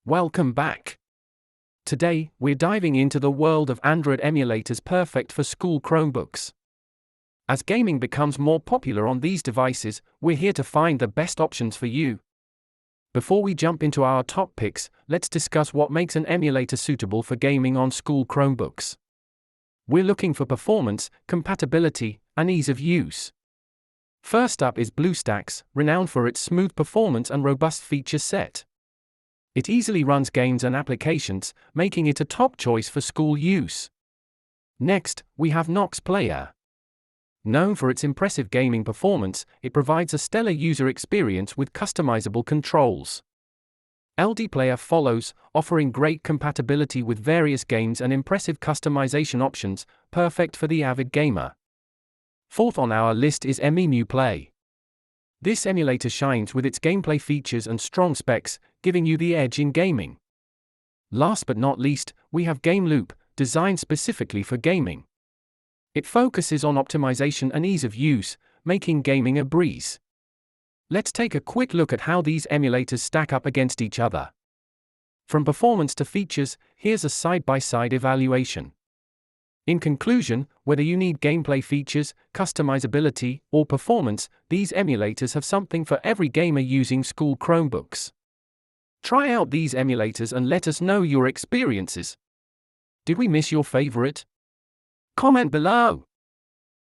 Welcome back. Today, we're diving into the world of Android emulators perfect for school Chromebooks. As gaming becomes more popular on these devices, we're here to find the best options for you. Before we jump into our top picks, let's discuss what makes an emulator suitable for gaming on school Chromebooks. We're looking for performance, compatibility, and ease of use. First up is BlueStacks, renowned for its smooth performance and robust feature set. It easily runs games and applications, making it a top choice for school use. Next, we have Nox Player. Known for its impressive gaming performance, it provides a stellar user experience with customizable controls. LD Player follows, offering great compatibility with various games and impressive customization options, perfect for the avid gamer. Fourth on our list is Emulator. This emulator shines with its gameplay features and strong specs, giving you the edge in gaming. Last but not least, we have Game Loop, designed specifically for gaming. It focuses on optimization and ease of use, making gaming a breeze. Let's take a quick look at how these emulators stack up against each other. From performance to features, here's a side-by-side evaluation. In conclusion, whether you need gameplay features, customizability, or performance, these emulators have something for every gamer using school Chromebooks. Try out these emulators and let us know your experiences. Did we miss your favorite? Comment below.